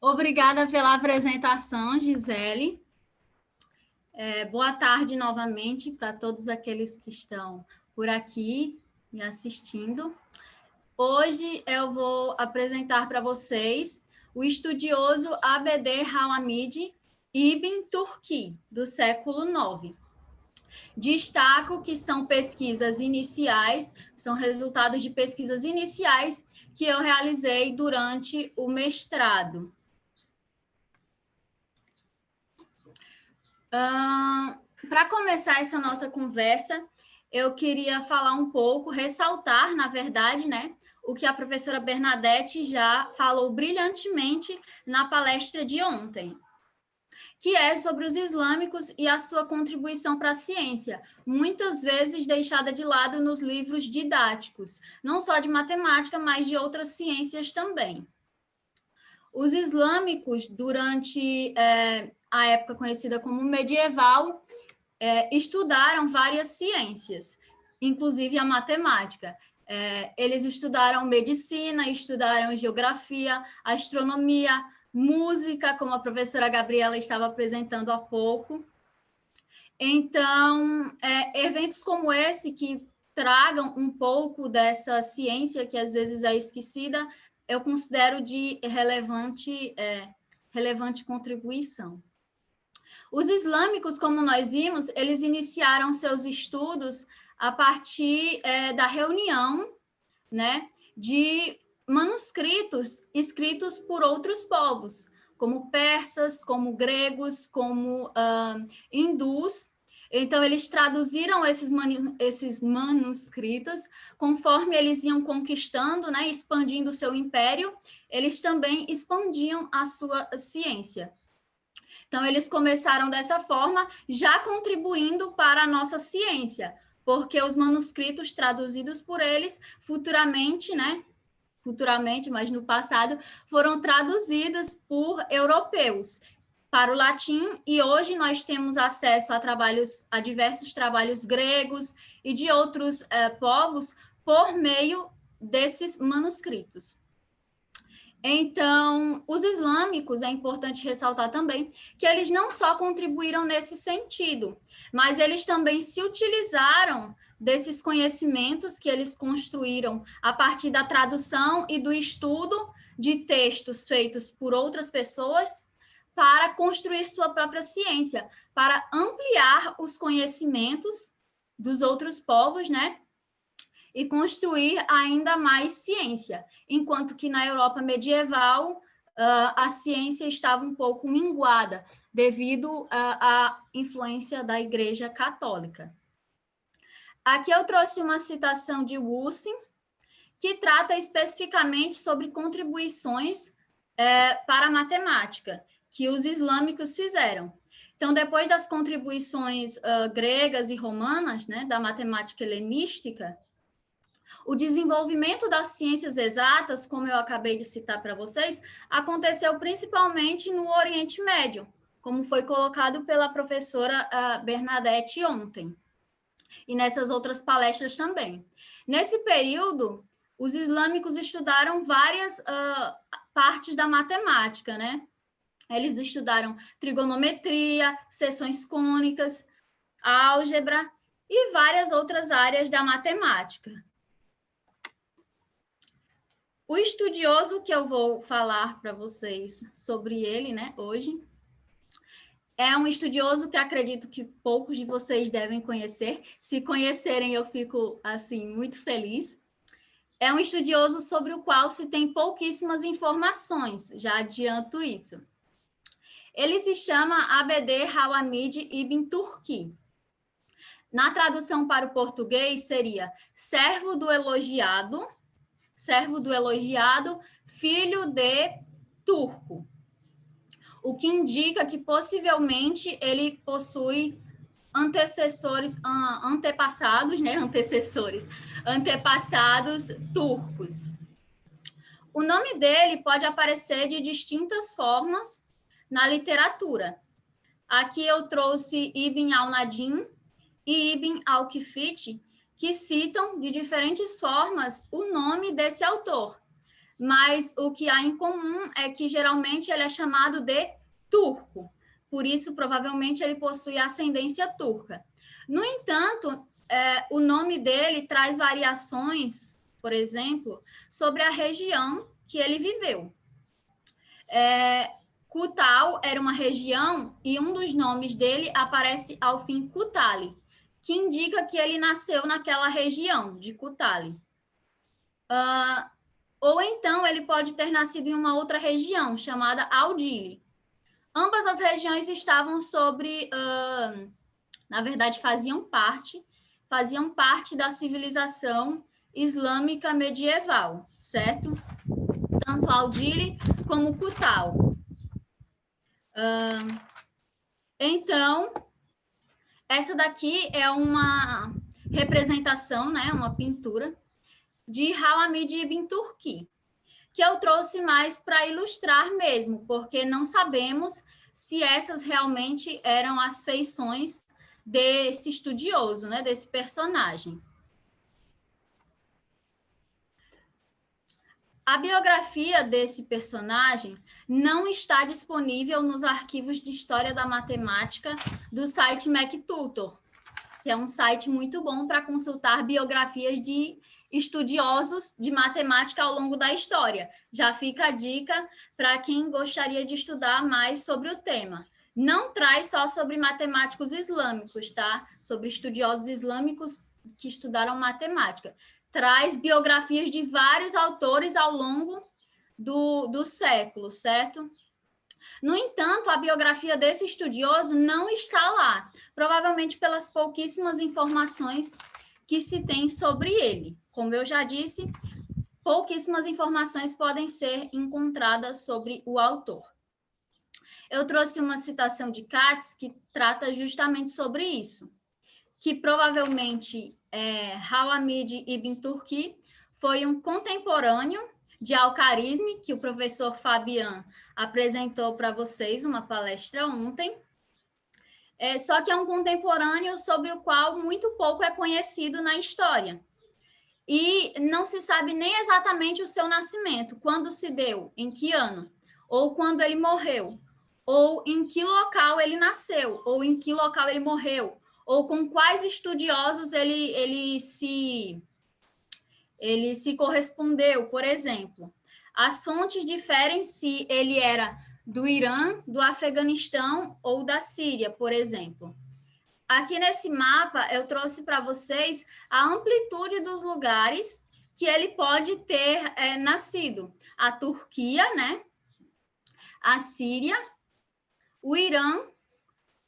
Obrigada pela apresentação, Gisele. Boa tarde novamente para todos aqueles que estão por aqui me assistindo. Hoje eu vou apresentar para vocês o estudioso Abd-Hamid Ibn Turki, do século IX. Destaco que são pesquisas iniciais, são resultados de pesquisas iniciais que eu realizei durante o mestrado. Para começar essa nossa conversa, eu queria falar um pouco, ressaltar, na verdade, né, o que a professora Bernadette já falou brilhantemente na palestra de ontem, que é sobre os islâmicos e a sua contribuição para a ciência, muitas vezes deixada de lado nos livros didáticos, não só de matemática, mas de outras ciências também. Os islâmicos, durante a época conhecida como medieval, estudaram várias ciências, inclusive a matemática. Eles estudaram medicina, estudaram geografia, astronomia, música, como a professora Gabriela estava apresentando há pouco. Então, eventos como esse que tragam um pouco dessa ciência que às vezes é esquecida, eu considero de relevante contribuição. Os islâmicos, como nós vimos, eles iniciaram seus estudos a partir da reunião, né, de manuscritos escritos por outros povos, como persas, como gregos, como hindus. Então, eles traduziram esses manuscritos, conforme eles iam conquistando, né, expandindo o seu império, eles também expandiam a sua ciência. Então, eles começaram dessa forma, já contribuindo para a nossa ciência, porque os manuscritos traduzidos por eles, futuramente, mas no passado, foram traduzidos por europeus para o latim, e hoje nós temos acesso a diversos trabalhos gregos e de outros povos por meio desses manuscritos. Então, os islâmicos, é importante ressaltar também, que eles não só contribuíram nesse sentido, mas eles também se utilizaram desses conhecimentos que eles construíram a partir da tradução e do estudo de textos feitos por outras pessoas para construir sua própria ciência, para ampliar os conhecimentos dos outros povos, né? E construir ainda mais ciência, enquanto que na Europa medieval a ciência estava um pouco minguada devido à influência da Igreja Católica. Aqui eu trouxe uma citação de Wulfing, que trata especificamente sobre contribuições para a matemática que os islâmicos fizeram. Então, depois das contribuições gregas e romanas, né, da matemática helenística, o desenvolvimento das ciências exatas, como eu acabei de citar para vocês, aconteceu principalmente no Oriente Médio, como foi colocado pela professora Bernadette ontem, e nessas outras palestras também. Nesse período, os islâmicos estudaram várias partes da matemática, né? Eles estudaram trigonometria, seções cônicas, álgebra e várias outras áreas da matemática. O estudioso que eu vou falar para vocês sobre ele, né, hoje, é um estudioso que acredito que poucos de vocês devem conhecer. Se conhecerem, eu fico, assim, muito feliz. É um estudioso sobre o qual se tem pouquíssimas informações, já adianto isso. Ele se chama Abd-Hamid Ibn Turki. Na tradução para o português, seria servo do elogiado, filho de Turco, o que indica que possivelmente ele possui antepassados turcos. O nome dele pode aparecer de distintas formas na literatura. Aqui eu trouxe Ibn al-Nadim e Ibn al-Kifit, que citam de diferentes formas o nome desse autor. mas o que há em comum é que geralmente ele é chamado de turco. Por isso, provavelmente, ele possui ascendência turca. No entanto, o nome dele traz variações, por exemplo, sobre a região que ele viveu. Kutal era uma região e um dos nomes dele aparece ao fim Kutali, que indica que ele nasceu naquela região de Kutali. Ou então ele pode ter nascido em uma outra região, chamada Audili. Ambas as regiões estavam sobre, na verdade, faziam parte da civilização islâmica medieval, certo? Tanto Audili como Kutal. Então, essa daqui é uma representação, né, uma pintura de Hawamid Ibn Turki, que eu trouxe mais para ilustrar mesmo, porque não sabemos se essas realmente eram as feições desse estudioso, né, desse personagem. A biografia desse personagem não está disponível nos arquivos de História da Matemática do site MacTutor, que é um site muito bom para consultar biografias de estudiosos de matemática ao longo da história. Já fica a dica para quem gostaria de estudar mais sobre o tema. Não traz só sobre matemáticos islâmicos, tá? Sobre estudiosos islâmicos que estudaram matemática. Traz biografias de vários autores ao longo do século, certo? No entanto, a biografia desse estudioso não está lá, provavelmente pelas pouquíssimas informações que se tem sobre ele. Como eu já disse, pouquíssimas informações podem ser encontradas sobre o autor. Eu trouxe uma citação de Katz que trata justamente sobre isso, que provavelmente Hawamid Ibn Turki foi um contemporâneo de Al-Kharizmi, que o professor Fabian apresentou para vocês uma palestra ontem, só que é um contemporâneo sobre o qual muito pouco é conhecido na história. E não se sabe nem exatamente o seu nascimento, quando se deu, em que ano, ou quando ele morreu, ou em que local ele nasceu, ou em que local ele morreu, ou com quais estudiosos ele se correspondeu, por exemplo. As fontes diferem se ele era do Irã, do Afeganistão ou da Síria, por exemplo. Aqui nesse mapa, eu trouxe para vocês a amplitude dos lugares que ele pode ter nascido. A Turquia, né? A Síria, o Irã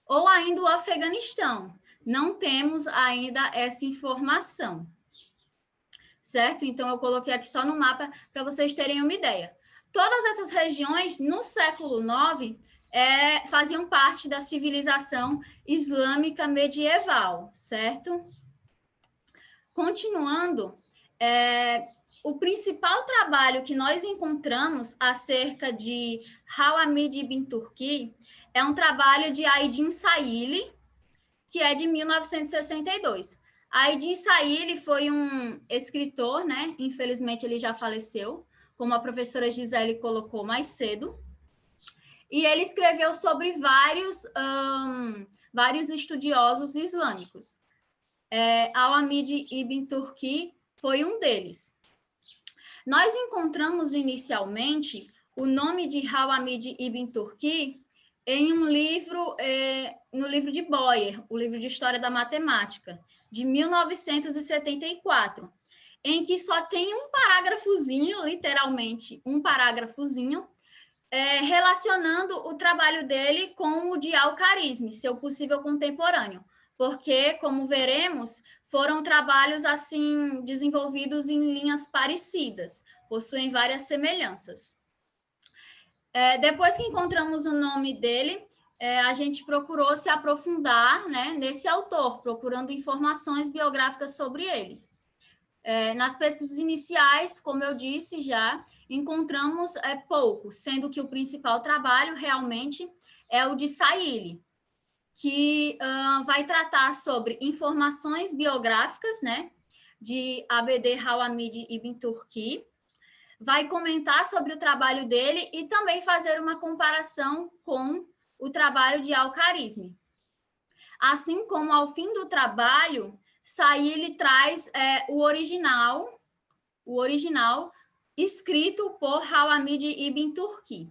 ou ainda o Afeganistão. Não temos ainda essa informação. Certo? Então, eu coloquei aqui só no mapa para vocês terem uma ideia. Todas essas regiões, no século IX, faziam parte da civilização islâmica medieval, certo? Continuando, o principal trabalho que nós encontramos acerca de Hawamid Ibn Turki é um trabalho de Aydin Saili, que é de 1962. Aydin Saili foi um escritor, né? Infelizmente, ele já faleceu, como a professora Gisele colocou mais cedo. E ele escreveu sobre vários estudiosos islâmicos. Hawamid Ibn Turki foi um deles. Nós encontramos inicialmente o nome de Hawamid Ibn Turki em um livro, no livro de Boyer, o livro de História da Matemática, de 1974, em que só tem um parágrafozinho, literalmente um parágrafozinho, relacionando o trabalho dele com o de Al-Kharizmi, seu possível contemporâneo, porque, como veremos, foram trabalhos assim desenvolvidos em linhas parecidas, possuem várias semelhanças. Depois que encontramos o nome dele, a gente procurou se aprofundar, né, nesse autor, procurando informações biográficas sobre ele. Nas pesquisas iniciais, como eu disse já, encontramos pouco, sendo que o principal trabalho realmente é o de Saili, que vai tratar sobre informações biográficas, né, de Abd Hawamid Ibn Turki, vai comentar sobre o trabalho dele e também fazer uma comparação com o trabalho de Al-Khwarizmi. Assim como, ao fim do trabalho, Saïli traz o original escrito por Hawamid ibn Turki.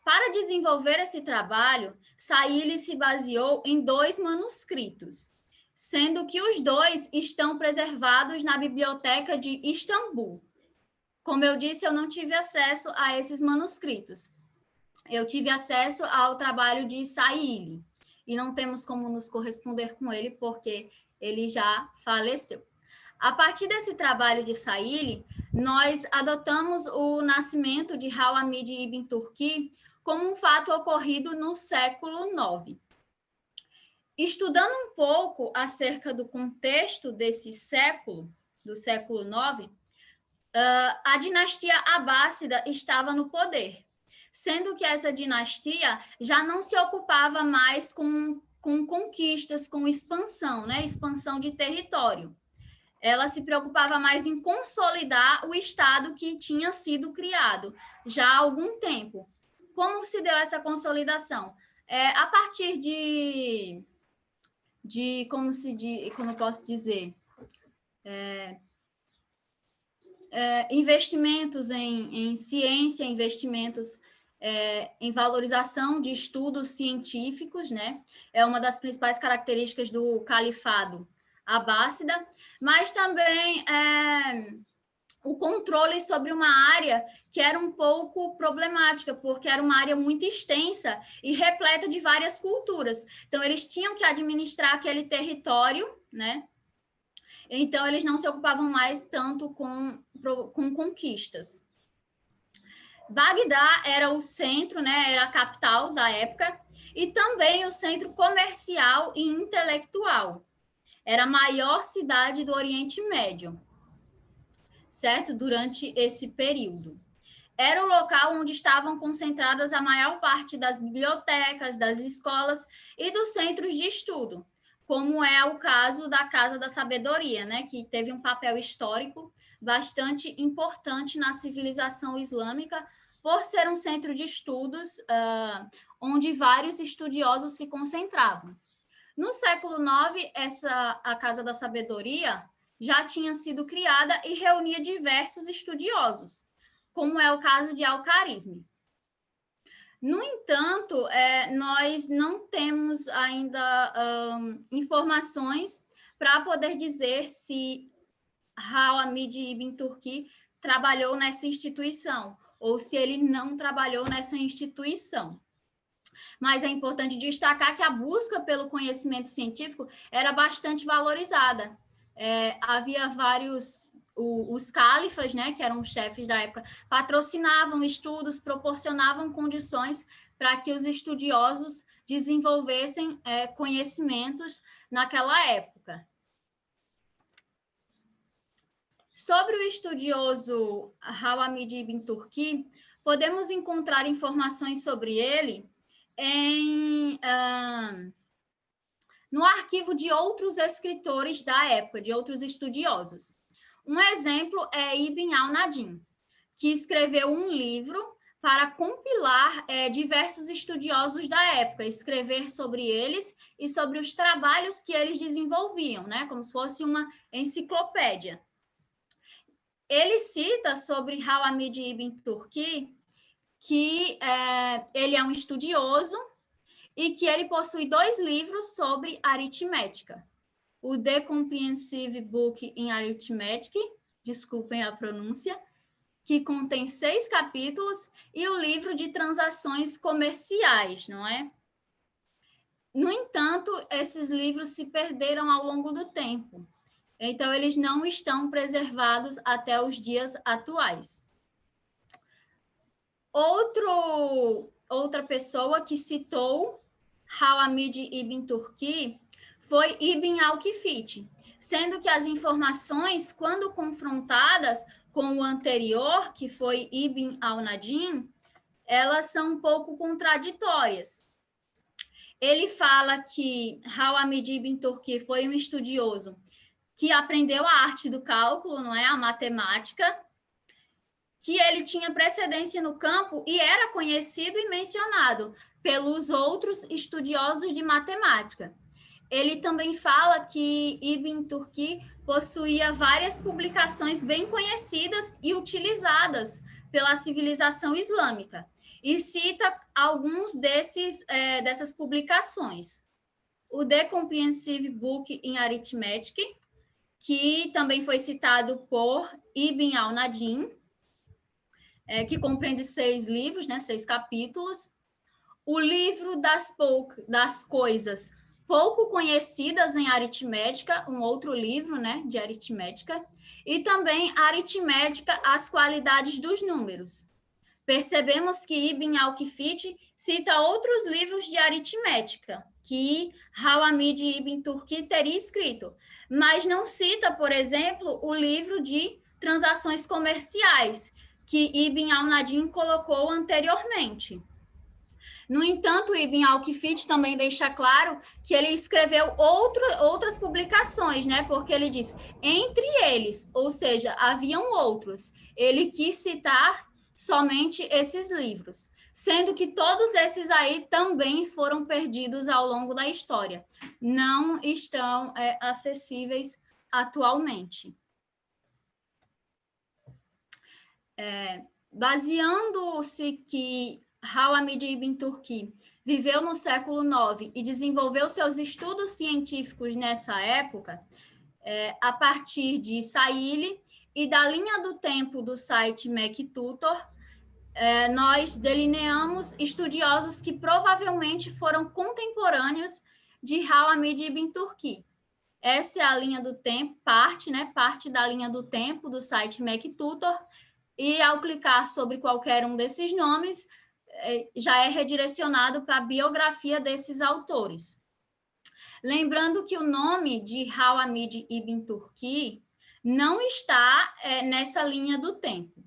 Para desenvolver esse trabalho, Saïli se baseou em 2 manuscritos, sendo que os 2 estão preservados na biblioteca de Istambul. Como eu disse, eu não tive acesso a esses manuscritos. Eu tive acesso ao trabalho de Saïli, e não temos como nos corresponder com ele, porque ele já faleceu. A partir desse trabalho de Saïli, nós adotamos o nascimento de Hawamid ibn Turki como um fato ocorrido no século IX. Estudando um pouco acerca do contexto desse século, do século IX, a dinastia abássida estava no poder, sendo que essa dinastia já não se ocupava mais com conquistas, com expansão, né? Expansão de território. Ela se preocupava mais em consolidar o Estado que tinha sido criado já há algum tempo. Como se deu essa consolidação? A partir como eu posso dizer, investimentos em ciência, investimentos em valorização de estudos científicos, né? É uma das principais características do califado abássida, mas também o controle sobre uma área que era um pouco problemática, porque era uma área muito extensa e repleta de várias culturas. Então, eles tinham que administrar aquele território, né? Então, eles não se ocupavam mais tanto com conquistas. Bagdá era o centro, né? Era a capital da época, e também o centro comercial e intelectual. Era a maior cidade do Oriente Médio, certo? Durante esse período. Era o local onde estavam concentradas a maior parte das bibliotecas, das escolas e dos centros de estudo, como é o caso da Casa da Sabedoria, né, que teve um papel histórico bastante importante na civilização islâmica, por ser um centro de estudos onde vários estudiosos se concentravam. No século IX, a Casa da Sabedoria já tinha sido criada e reunia diversos estudiosos, como é o caso de Al-Khwarizmi. No entanto, nós não temos ainda informações para poder dizer se Hawamid ibn Turki trabalhou nessa instituição, ou se ele não trabalhou nessa instituição. Mas é importante destacar que a busca pelo conhecimento científico era bastante valorizada. Havia vários... Os califas, né, que eram os chefes da época, patrocinavam estudos, proporcionavam condições para que os estudiosos desenvolvessem conhecimentos naquela época. Sobre o estudioso Hawamid ibn Turki, podemos encontrar informações sobre ele no arquivo de outros escritores da época, de outros estudiosos. Um exemplo é Ibn al-Nadim, que escreveu um livro para compilar diversos estudiosos da época, escrever sobre eles e sobre os trabalhos que eles desenvolviam, né? Como se fosse uma enciclopédia. Ele cita sobre Hawamid ibn Turki que ele é um estudioso e que ele possui 2 livros sobre aritmética. O The Comprehensive Book in Arithmetic, desculpem a pronúncia, que contém 6 capítulos, e o livro de transações comerciais, não é? No entanto, esses livros se perderam ao longo do tempo. Então, eles não estão preservados até os dias atuais. Outra pessoa que citou Hawamid ibn Turki foi Ibn al-Kifit, sendo que as informações, quando confrontadas com o anterior, que foi Ibn al-Nadim, elas são um pouco contraditórias. Ele fala que Hawamid ibn Turki foi um estudioso que aprendeu a arte do cálculo, não é? A matemática, que ele tinha precedência no campo e era conhecido e mencionado pelos outros estudiosos de matemática. Ele também fala que Ibn Turki possuía várias publicações bem conhecidas e utilizadas pela civilização islâmica, e cita alguns dessas publicações. O The Comprehensive Book in Arithmetic, que também foi citado por Ibn al-Nadim, que compreende 6 livros, né, 6 capítulos. O livro das coisas pouco conhecidas em aritmética, um outro livro, né, de aritmética, e também Aritmética, as qualidades dos números. Percebemos que Ibn al-Kifit cita outros livros de aritmética que Al-Hamid Ibn Turki teria escrito, mas não cita, por exemplo, o livro de transações comerciais que Ibn al-Nadim colocou anteriormente. No entanto, Ibn al-Kifit também deixa claro que ele escreveu outras publicações, né? Porque ele diz, entre eles, ou seja, haviam outros. Ele quis citar somente esses livros, sendo que todos esses aí também foram perdidos ao longo da história. Não estão acessíveis atualmente. Baseando-se que Al-Hamid Ibn Turki viveu no século IX e desenvolveu seus estudos científicos nessa época, a partir de Sahili e da linha do tempo do site MacTutor, nós delineamos estudiosos que provavelmente foram contemporâneos de Al-Hamid Ibn Turki. Essa é a linha do tempo, parte da linha do tempo do site MacTutor, e ao clicar sobre qualquer um desses nomes, já é redirecionado para a biografia desses autores. Lembrando que o nome de Al-Hamid Ibn Turki não está nessa linha do tempo.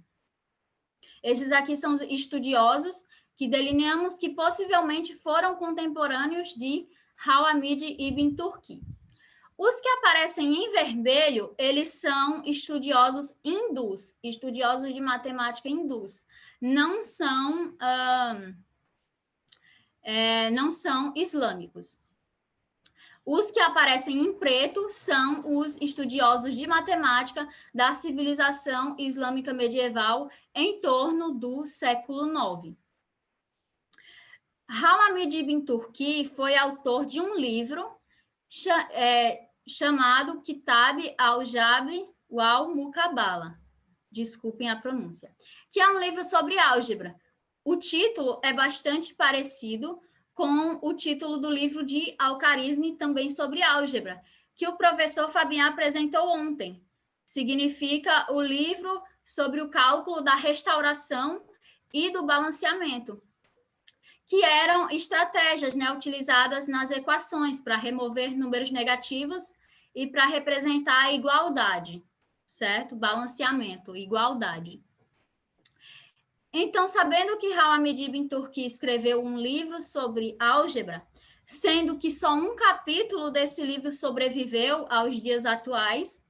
Esses aqui são os estudiosos que delineamos que possivelmente foram contemporâneos de Al-Hamid Ibn Turki. Os que aparecem em vermelho, eles são estudiosos hindus, estudiosos de matemática hindus. Não são islâmicos. Os que aparecem em preto são os estudiosos de matemática da civilização islâmica medieval em torno do século IX. Al-Hamid Ibn Turki foi autor de um livro chamado Kitab al-Jabr wal-Muqabala, desculpem a pronúncia, que é um livro sobre álgebra. O título é bastante parecido com o título do livro de Al-Khawarizmi, também sobre álgebra, que o professor Fabian apresentou ontem. Significa o livro sobre o cálculo da restauração e do balanceamento, que eram estratégias, né, utilizadas nas equações para remover números negativos e para representar a igualdade, certo? Balanceamento, igualdade. Então, sabendo que Al-Hamid Ibn Turki escreveu um livro sobre álgebra, sendo que só um capítulo desse livro sobreviveu aos dias atuais,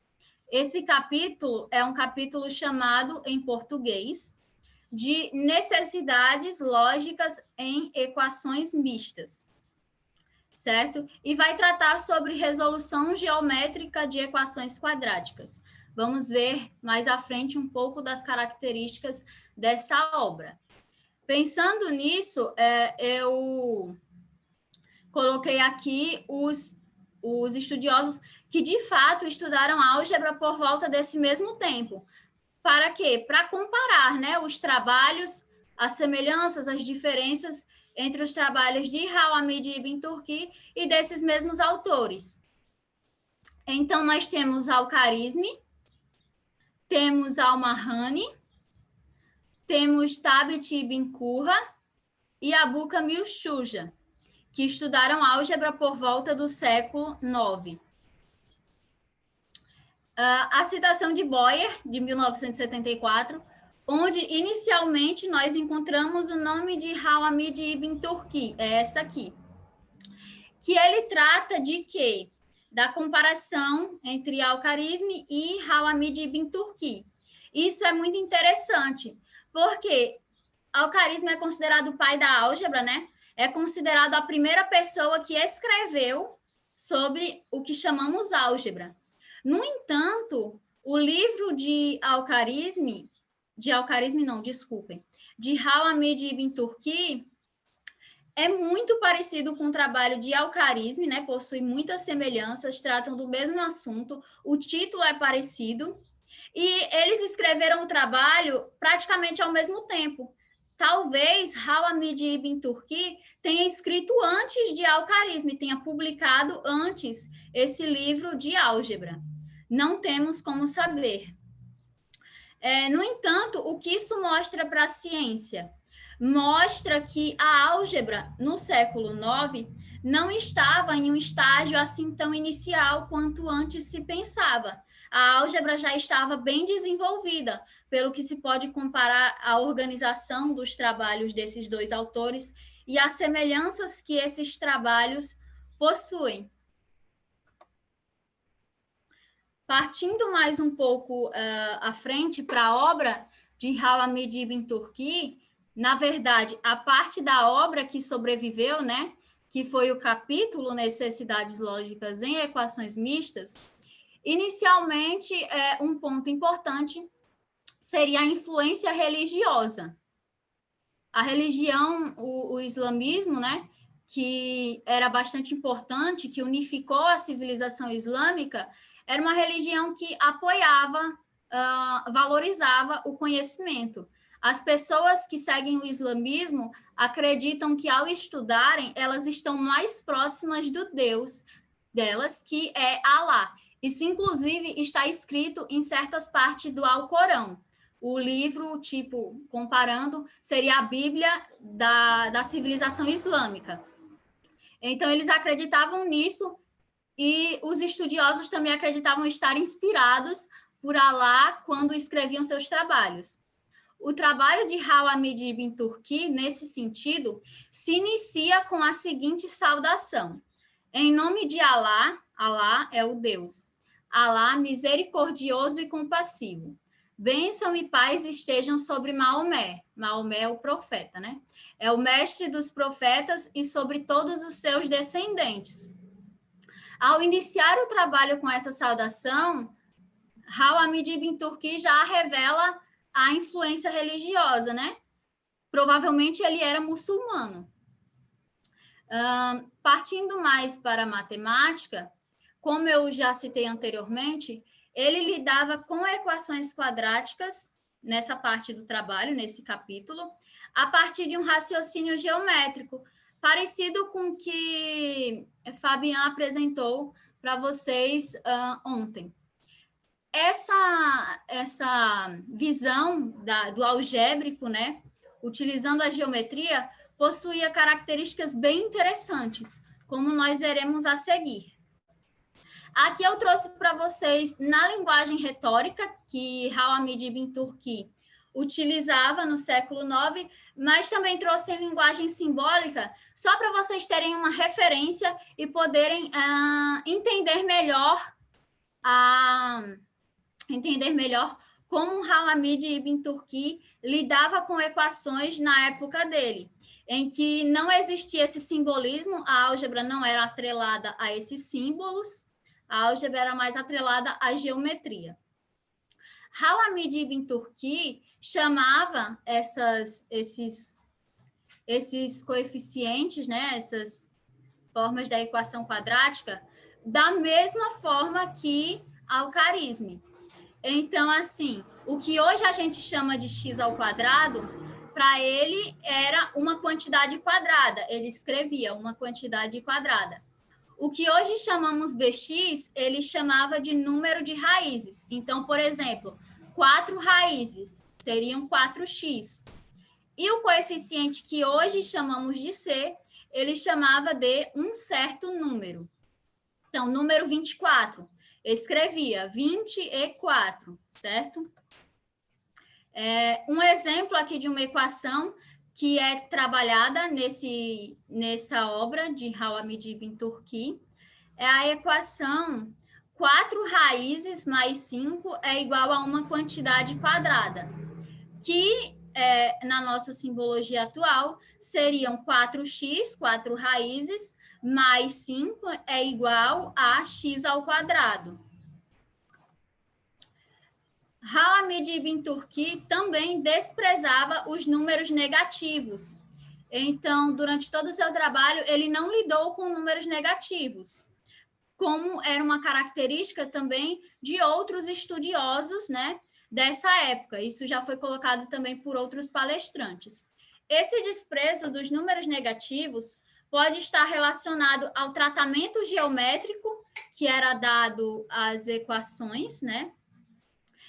esse capítulo é um capítulo chamado, em português, de necessidades lógicas em equações mistas, certo? E vai tratar sobre resolução geométrica de equações quadráticas. Vamos ver mais à frente um pouco das características dessa obra. Pensando nisso, eu coloquei aqui os estudiosos que, de fato, estudaram álgebra por volta desse mesmo tempo. Para quê? Para comparar, né, os trabalhos, as semelhanças, as diferenças entre os trabalhos de Al-Hamid Ibn Turki e desses mesmos autores. Então, nós temos Al-Khawarizmi, temos Al-Marrani, temos Thabit Ibn Qurra e Abu Kamil Shuja, que estudaram álgebra por volta do século IX. A citação de Boyer, de 1974, onde inicialmente nós encontramos o nome de Al-Hamid Ibn Turki, é essa aqui, que ele trata de quê? Da comparação entre Al-Khawarizmi e Al-Hamid Ibn Turki. Isso é muito interessante, porque Al-Khwarizmi é considerado o pai da álgebra, né? É considerado a primeira pessoa que escreveu sobre o que chamamos álgebra. No entanto, o livro de Al-Khwarizmi, de Al-Hamid Ibn Turki, é muito parecido com o trabalho de Al-Khwarizmi, né? Possui muitas semelhanças, tratam do mesmo assunto, o título é parecido, e eles escreveram o trabalho praticamente ao mesmo tempo. Talvez Al-Hamid Ibn Turki tenha escrito antes de Al-Khwarizmi, tenha publicado antes esse livro de álgebra. Não temos como saber. No entanto, o que isso mostra para a ciência? Mostra que a álgebra, no século IX, não estava em um estágio assim tão inicial quanto antes se pensava. A álgebra já estava bem desenvolvida, pelo que se pode comparar a organização dos trabalhos desses dois autores e as semelhanças que esses trabalhos possuem. Partindo mais um pouco à frente para a obra de Al-Hamid Ibn Turki, na verdade, a parte da obra que sobreviveu, né, que foi o capítulo Necessidades Lógicas em Equações Mistas, inicialmente, um ponto importante seria a influência religiosa. A religião, o islamismo, né, que era bastante importante, que unificou a civilização islâmica, era uma religião que apoiava, valorizava o conhecimento. As pessoas que seguem o islamismo acreditam que, ao estudarem, elas estão mais próximas do Deus delas, que é Alá. Isso, inclusive, está escrito em certas partes do Alcorão. O livro, tipo, comparando, seria a Bíblia da civilização islâmica. Então, eles acreditavam nisso, e os estudiosos também acreditavam estar inspirados por Alá quando escreviam seus trabalhos. O trabalho de Al-Hamid Ibn Turki, nesse sentido, se inicia com a seguinte saudação: em nome de Alá, Alá é o Deus, Alá misericordioso e compassivo. Bênção e paz estejam sobre Maomé. Maomé é o profeta, né? É o mestre dos profetas e sobre todos os seus descendentes. Ao iniciar o trabalho com essa saudação, Al-Hamid Ibn Turki já revela a influência religiosa, né? Provavelmente ele era muçulmano. Partindo mais para a matemática, como eu já citei anteriormente, ele lidava com equações quadráticas nessa parte do trabalho, nesse capítulo, a partir de um raciocínio geométrico, parecido com o que Fabian apresentou para vocês ontem. Essa visão do algébrico, né, utilizando a geometria, possuía características bem interessantes, como nós veremos a seguir. Aqui eu trouxe para vocês, na linguagem retórica, que Al-Hamid Ibn Turki utilizava no século IX, mas também trouxe em linguagem simbólica, só para vocês terem uma referência e poderem entender melhor como Al-Hamid Ibn Turki lidava com equações na época dele, em que não existia esse simbolismo, a álgebra não era atrelada a esses símbolos, a álgebra era mais atrelada à geometria. Al-Hamid Ibn Turki chamava esses coeficientes, né, essas formas da equação quadrática, da mesma forma que Al-Khwarizmi. Então, assim, o que hoje a gente chama de x ao quadrado, para ele era uma quantidade quadrada, ele escrevia uma quantidade quadrada. O que hoje chamamos bx, ele chamava de número de raízes. Então, por exemplo, 4 raízes seriam 4x. E o coeficiente que hoje chamamos de c, ele chamava de um certo número. Então, número 24, escrevia 20 e 4, certo? Um exemplo aqui de uma equação que é trabalhada nessa obra de Al-Hamid Ibn Turki é a equação 4 raízes mais 5 é igual a uma quantidade quadrada, que na nossa simbologia atual seriam 4x, 4 raízes, mais 5 é igual a x ao quadrado. Hamid Ibn Turki também desprezava os números negativos. Então, durante todo o seu trabalho, ele não lidou com números negativos, como era uma característica também de outros estudiosos, né, dessa época. Isso já foi colocado também por outros palestrantes. Esse desprezo dos números negativos pode estar relacionado ao tratamento geométrico que era dado às equações, né?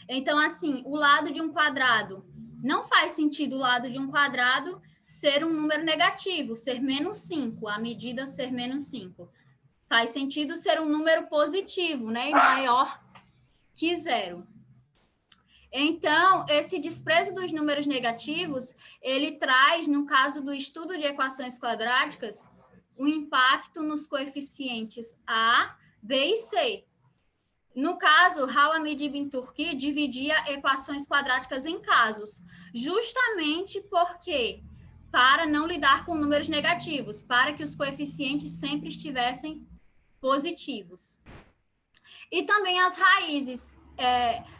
Então, assim, o lado de um quadrado, não faz sentido o lado de um quadrado ser um número negativo, ser menos 5, a medida ser menos 5. Faz sentido ser um número positivo, né? E maior que 0. Então, esse desprezo dos números negativos, ele traz, no caso do estudo de equações quadráticas, o impacto nos coeficientes A, B e C. No caso, Hamid Ibn Turki dividia equações quadráticas em casos, justamente porque, para não lidar com números negativos, para que os coeficientes sempre estivessem positivos. E também as raízes.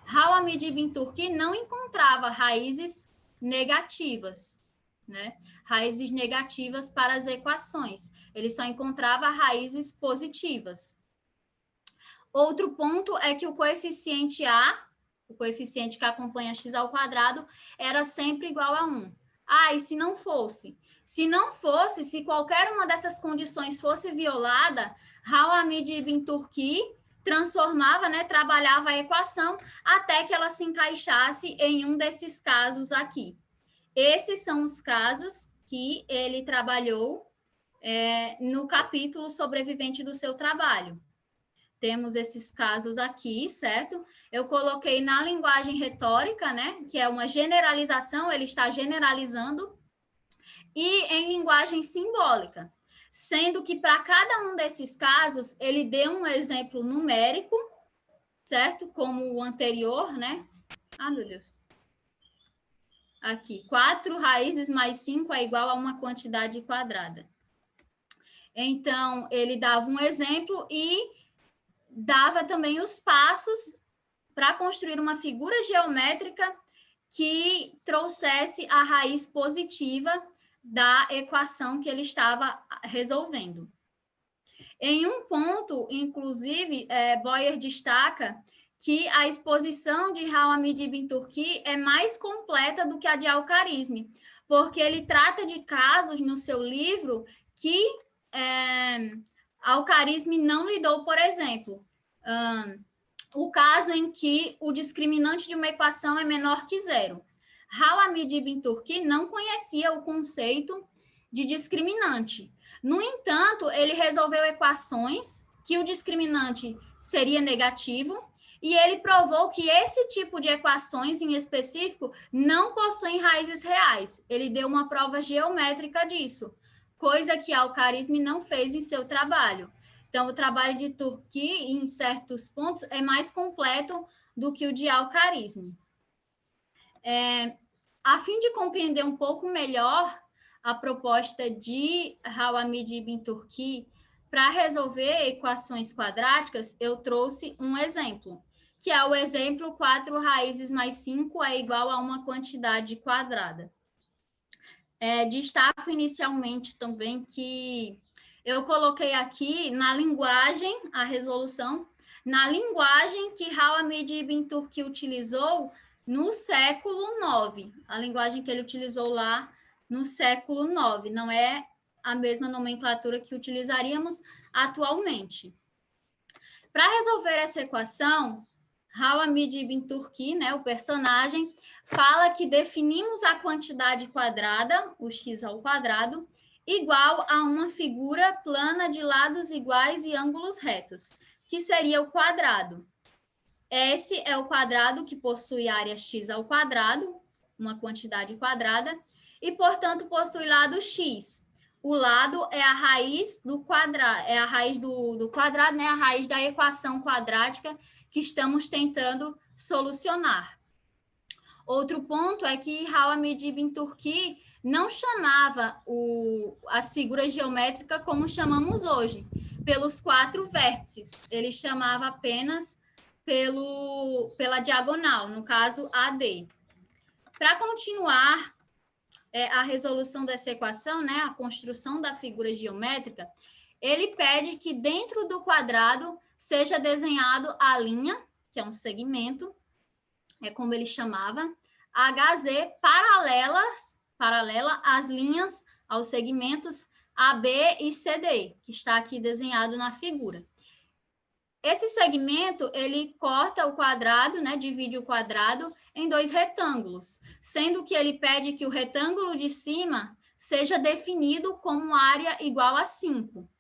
Hamid Ibn Turki não encontrava raízes negativas, né? Raízes negativas para as equações. Ele só encontrava raízes positivas. Outro ponto é que o coeficiente A, o coeficiente que acompanha x ao quadrado, era sempre igual a 1. E se não fosse? Se qualquer uma dessas condições fosse violada, Hamid Ibn Turki transformava, né, trabalhava a equação até que ela se encaixasse em um desses casos aqui. Esses são os casos que ele trabalhou no capítulo sobrevivente do seu trabalho. Temos esses casos aqui, certo? Eu coloquei na linguagem retórica, né, que é uma generalização, ele está generalizando, e em linguagem simbólica, sendo que para cada um desses casos, ele deu um exemplo numérico, certo? Como o anterior, né? Meu Deus. Aqui, 4 raízes mais 5 é igual a uma quantidade quadrada. Então, ele dava um exemplo e dava também os passos para construir uma figura geométrica que trouxesse a raiz positiva da equação que ele estava resolvendo. Em um ponto, inclusive, Boyer destaca que a exposição de Hamid Ibn Turki é mais completa do que a de Al-Kharizmi, porque ele trata de casos no seu livro que Al-Kharizmi não lidou, por exemplo, o caso em que o discriminante de uma equação é menor que 0. Hamid Ibn Turki não conhecia o conceito de discriminante. No entanto, ele resolveu equações que o discriminante seria negativo e ele provou que esse tipo de equações em específico não possuem raízes reais. Ele deu uma prova geométrica disso, coisa que Al-Kharizmi não fez em seu trabalho. Então, o trabalho de Turki, em certos pontos, é mais completo do que o de Al-Kharizmi. A fim de compreender um pouco melhor a proposta de Hamid Ibn Turki para resolver equações quadráticas, eu trouxe um exemplo, que é o exemplo 4 raízes mais 5 é igual a uma quantidade quadrada. Destaco inicialmente também que eu coloquei aqui na linguagem, a resolução, na linguagem que Hamid Ibn Turki utilizou no século IX, a linguagem que ele utilizou lá no século IX, não é a mesma nomenclatura que utilizaríamos atualmente. Para resolver essa equação, Hamid Ibn Turki, né, o personagem, fala que definimos a quantidade quadrada, o x ao quadrado, igual a uma figura plana de lados iguais e ângulos retos, que seria o quadrado. S é o quadrado que possui área x ao quadrado, uma quantidade quadrada, e, portanto, possui lado x. o lado é a raiz do quadrado, é a raiz do quadrado, né? A raiz da equação quadrática que estamos tentando solucionar. Outro ponto é que Hamid Ibn Turki não chamava as figuras geométricas como chamamos hoje, pelos 4 vértices. Ele chamava apenas pela diagonal, no caso AD. Para continuar a resolução dessa equação, né, a construção da figura geométrica, ele pede que dentro do quadrado seja desenhado a linha, que é um segmento, é como ele chamava, HZ paralela às linhas, aos segmentos AB e CD, que está aqui desenhado na figura. Esse segmento, ele corta o quadrado, né, divide o quadrado em 2 retângulos, sendo que ele pede que o retângulo de cima seja definido como área igual a 5.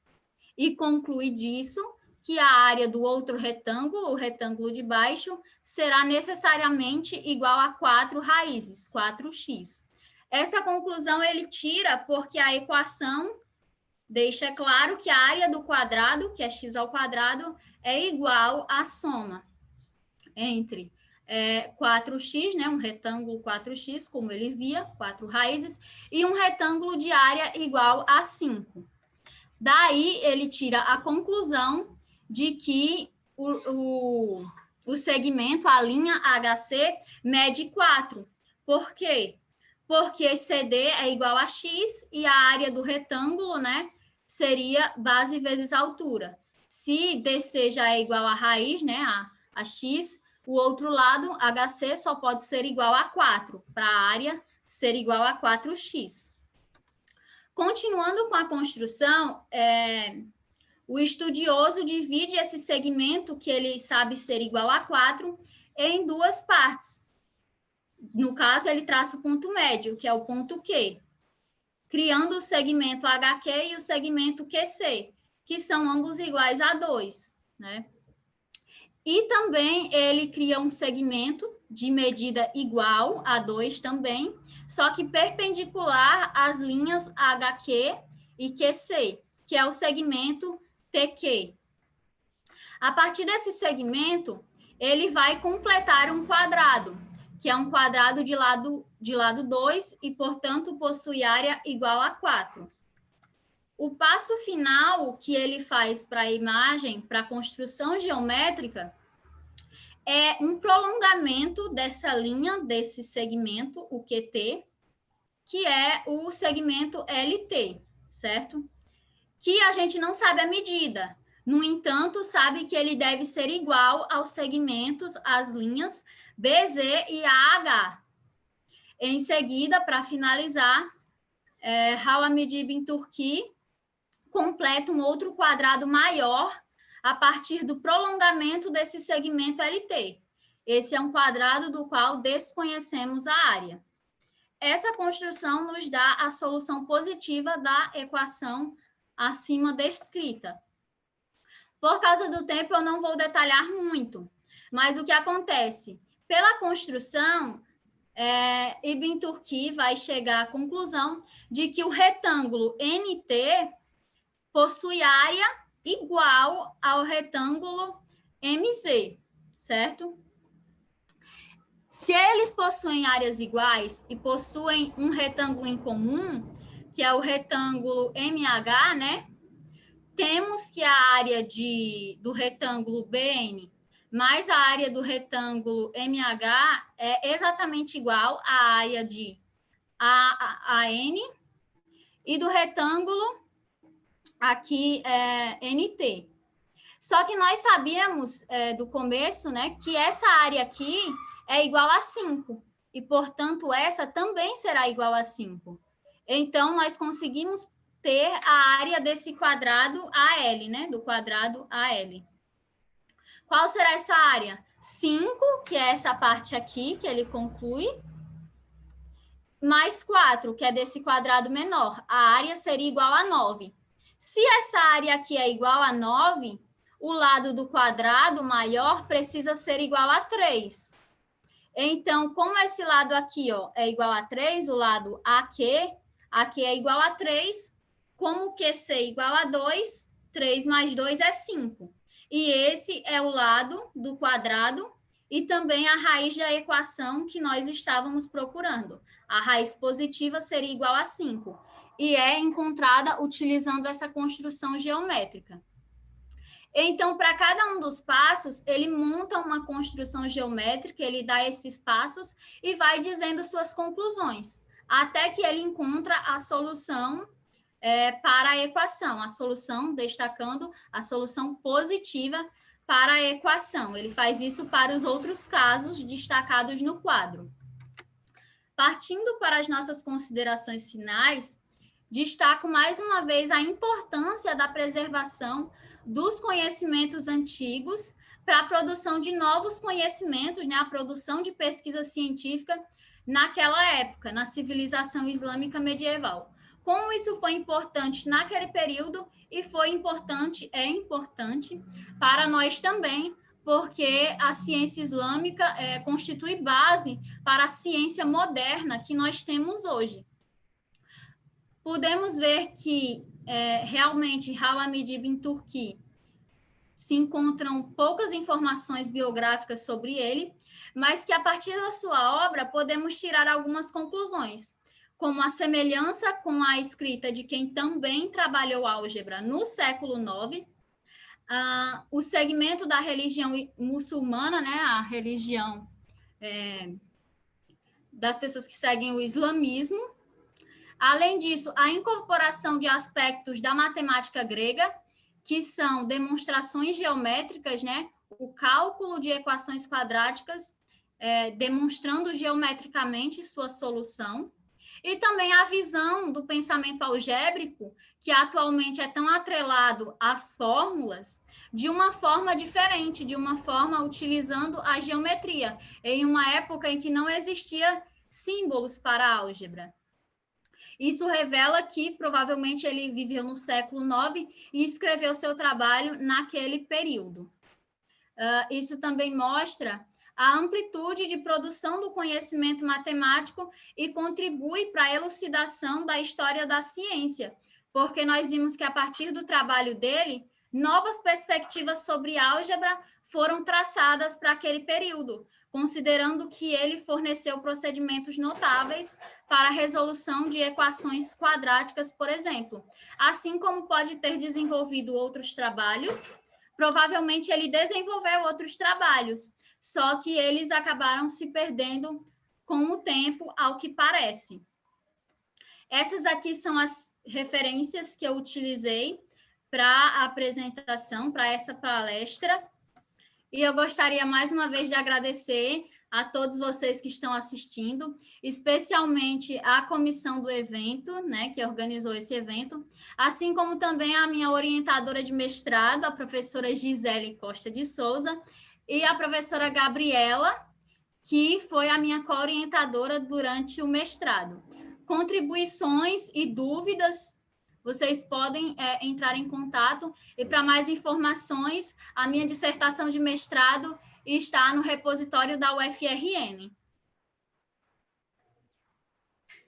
E conclui disso que a área do outro retângulo, o retângulo de baixo, será necessariamente igual a 4 raízes, 4x. Essa conclusão ele tira porque a equação deixa claro que a área do quadrado, que é x ao quadrado, é igual à soma entre 4x, né, um retângulo 4x, como ele via, 4 raízes, e um retângulo de área igual a 5. Daí, ele tira a conclusão de que o segmento, a linha HC, mede 4. Por quê? Porque CD é igual a x e a área do retângulo, né, seria base vezes altura. Se DC já é igual a raiz, né, a x, o outro lado, HC, só pode ser igual a 4, para a área ser igual a 4x. Continuando com a construção, o estudioso divide esse segmento, que ele sabe ser igual a 4, em 2 partes. No caso, ele traça o ponto médio, que é o ponto Q, criando o segmento HQ e o segmento QC, que são ambos iguais a 2, né? E também ele cria um segmento de medida igual a 2 também, só que perpendicular às linhas HQ e QC, que é o segmento TQ. A partir desse segmento, ele vai completar um quadrado, que é um quadrado de lado 2 e, portanto, possui área igual a 4. O passo final que ele faz para a imagem, para a construção geométrica, é um prolongamento dessa linha, desse segmento, o QT, que é o segmento LT, certo? Que a gente não sabe a medida. No entanto, sabe que ele deve ser igual aos segmentos, às linhas BZ e AH. Em seguida, para finalizar, Hamid Ibn Turki completa um outro quadrado maior a partir do prolongamento desse segmento LT. Esse é um quadrado do qual desconhecemos a área. Essa construção nos dá a solução positiva da equação acima descrita. Por causa do tempo, eu não vou detalhar muito, mas o que acontece? Pela construção, Ibn Turki vai chegar à conclusão de que o retângulo NT possui área igual ao retângulo MZ, certo? Se eles possuem áreas iguais e possuem um retângulo em comum, que é o retângulo MH, né? Temos que a área do retângulo BN mais a área do retângulo MH é exatamente igual à área de AN e do retângulo aqui NT. Só que nós sabíamos do começo, né, que essa área aqui é igual a 5, e, portanto, essa também será igual a 5. Então, nós conseguimos ter a área desse quadrado AL, né, do quadrado AL. Qual será essa área? 5, que é essa parte aqui, que ele conclui, mais 4, que é desse quadrado menor. A área seria igual a 9. Se essa área aqui é igual a 9, o lado do quadrado maior precisa ser igual a 3. Então, como esse lado aqui, ó, é igual a 3, o lado aqui é igual a 3, como QC igual a 2, 3 mais 2 é 5. E esse é o lado do quadrado e também a raiz da equação que nós estávamos procurando. A raiz positiva seria igual a 5. E é encontrada utilizando essa construção geométrica. Então, para cada um dos passos, ele monta uma construção geométrica, ele dá esses passos e vai dizendo suas conclusões, até que ele encontra a solução para a equação, a solução, destacando a solução positiva para a equação. Ele faz isso para os outros casos destacados no quadro. Partindo para as nossas considerações finais, destaco mais uma vez a importância da preservação dos conhecimentos antigos para a produção de novos conhecimentos, né, a produção de pesquisa científica naquela época, na civilização islâmica medieval. Como isso foi importante naquele período e é importante para nós também, porque a ciência islâmica constitui base para a ciência moderna que nós temos hoje. Podemos ver que realmente Al-Hamid Ibn Turki se encontram poucas informações biográficas sobre ele, mas que a partir da sua obra podemos tirar algumas conclusões, como a semelhança com a escrita de quem também trabalhou álgebra no século IX, o segmento da religião muçulmana, né, a religião das pessoas que seguem o islamismo. Além disso, a incorporação de aspectos da matemática grega, que são demonstrações geométricas, né, o cálculo de equações quadráticas, demonstrando geometricamente sua solução, e também a visão do pensamento algébrico, que atualmente é tão atrelado às fórmulas, de uma forma diferente, de uma forma utilizando a geometria, em uma época em que não existia símbolos para a álgebra. Isso revela que provavelmente ele viveu no século IX e escreveu seu trabalho naquele período. Isso também mostra a amplitude de produção do conhecimento matemático e contribui para a elucidação da história da ciência, porque nós vimos que, a partir do trabalho dele, novas perspectivas sobre álgebra foram traçadas para aquele período, considerando que ele forneceu procedimentos notáveis para a resolução de equações quadráticas, por exemplo. Assim como pode ter desenvolvido outros trabalhos, provavelmente ele desenvolveu outros trabalhos, só que eles acabaram se perdendo com o tempo, ao que parece. Essas aqui são as referências que eu utilizei para a apresentação, para essa palestra. E eu gostaria, mais uma vez, de agradecer a todos vocês que estão assistindo, especialmente a comissão do evento, né, que organizou esse evento, assim como também a minha orientadora de mestrado, a professora Gisele Costa de Souza, e a professora Gabriela, que foi a minha co-orientadora durante o mestrado. Contribuições e dúvidas, vocês podem entrar em contato, e para mais informações, a minha dissertação de mestrado está no repositório da UFRN.